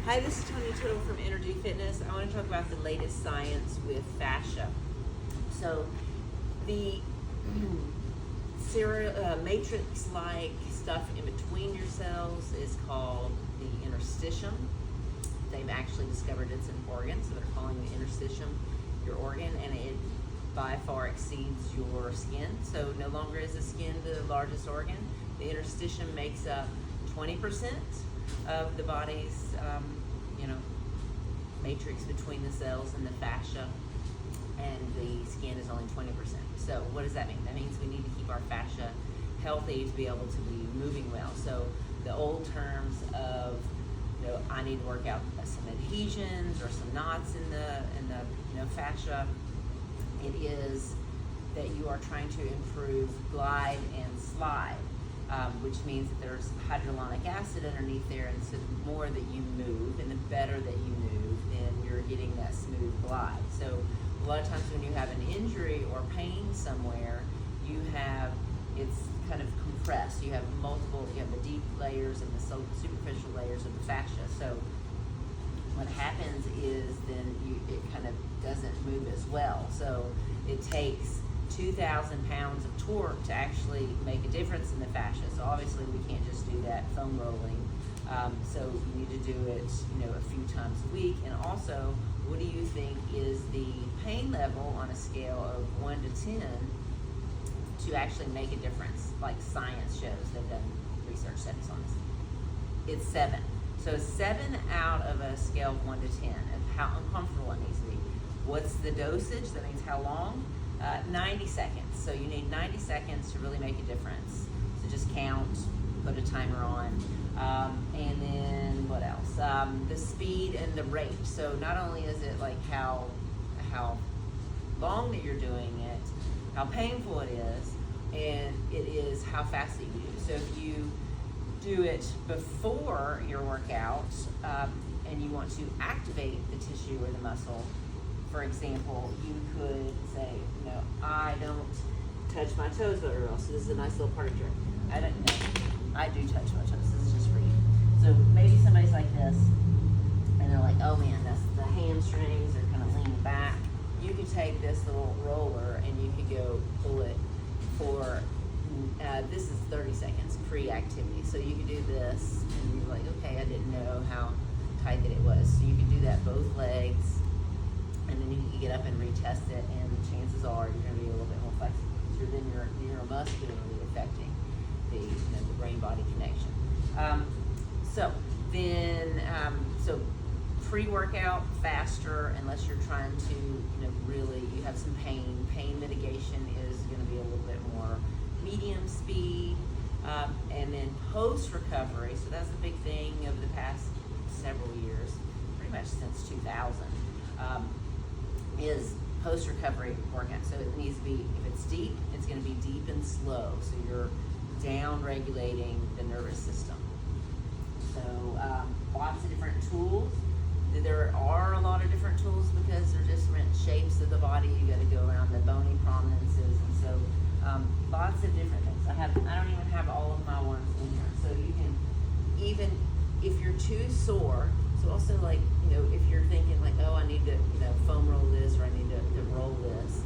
Hi, this is Tony Tittle from Energy Fitness. I want to talk about the latest science with fascia. So the matrix-like stuff in between your cells is called the interstitium. They've actually discovered it's an organ, so they're calling the interstitium your organ, and it by far exceeds your skin. So no longer is the skin the largest organ. The interstitium makes up 20% of the body's matrix between the cells and the fascia, and the skin is only 20%. So what does that mean? That means we need to keep our fascia healthy to be able to be moving well. So the old terms of, I need to work out some adhesions or some knots in the fascia. It is that you are trying to improve glide and slide, which means that there's hyaluronic acid underneath there, and so the more that you move and the better that you move, then you're getting that smooth glide. So a lot of times when you have an injury or pain somewhere, it's kind of compressed. You have the deep layers and the superficial layers of the fascia. So what happens is then it kind of doesn't move as well. So it takes 2,000 pounds of torque to actually make a difference in the fascia. So obviously we can't just do that foam rolling. So you need to do it, a few times a week. And also, what do you think is the pain level on a scale of 1 to 10 to actually make a difference? Like science shows, they've done research studies on this. It's 7. So 7 out of a scale of 1 to 10 of how uncomfortable it needs to be. What's the dosage? That means how long? 90 seconds. So you need 90 seconds to really make a difference. So just count, put a timer on. And then what else? The speed and the rate. So not only is it like how long that you're doing it, how painful it is, and it is how fast that you do. So if you do it before your workout and you want to activate the tissue or the muscle, for example, you could say, I don't touch my toes very well. So this is a nice little party trick. I do touch my toes. This is just for you. So maybe somebody's like this, and they're like, oh man, that's the hamstrings are kind of leaning back. You could take this little roller and you could go pull it for, this is 30 seconds pre-activity. So you could do this, and you're like, okay, I didn't know how tight that it was. So you could do that both legs, and then you can get up and retest it, and chances are you're going to be a little bit more flexible. So then you're neuromuscularly affecting the brain-body connection. So pre-workout, faster, unless you're trying to, really, you have some pain. Pain mitigation is going to be a little bit more medium speed. And then post-recovery, so that's the big thing of the past several years, pretty much since 2000, is post-recovery workout. So it needs to be, if it's deep, it's going to be deep and slow. So you're down-regulating the nervous system. So lots of different tools. There are a lot of different tools because they're different shapes of the body. You got to go around the bony prominences, and so lots of different things. I don't even have all of my ones in here. So you can, even if you're too sore. So also if you're thinking like, oh, I need to foam roll this, or I need to roll this.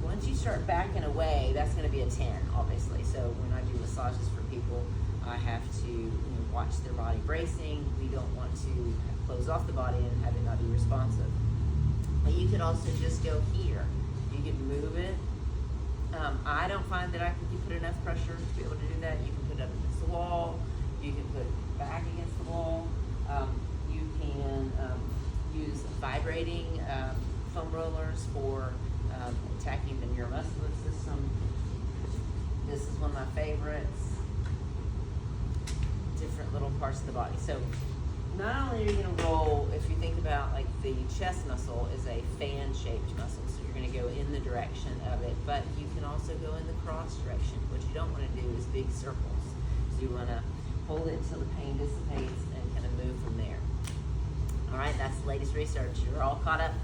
Once you start backing away, that's going to be a 10, obviously. So when I do massages for people, I have to watch their body bracing. We don't want to close off the body and have it not be responsive. But you could also just go here. You can move it. I don't find that I can put enough pressure to be able to do that. You can put it up against the wall. You can put it back against the wall. You can use vibrating foam rollers for attacking the neuromuscular system. This is one of my favorites. Different little parts of the body. So not only are you going to roll, if you think about like the chest muscle is a fan-shaped muscle, so you're going to go in the direction of it, but you can also go in the cross direction. What you don't want to do is big circles. So you want to hold it until the pain dissipates and kind of move from there. All right, that's the latest research. You're all caught up.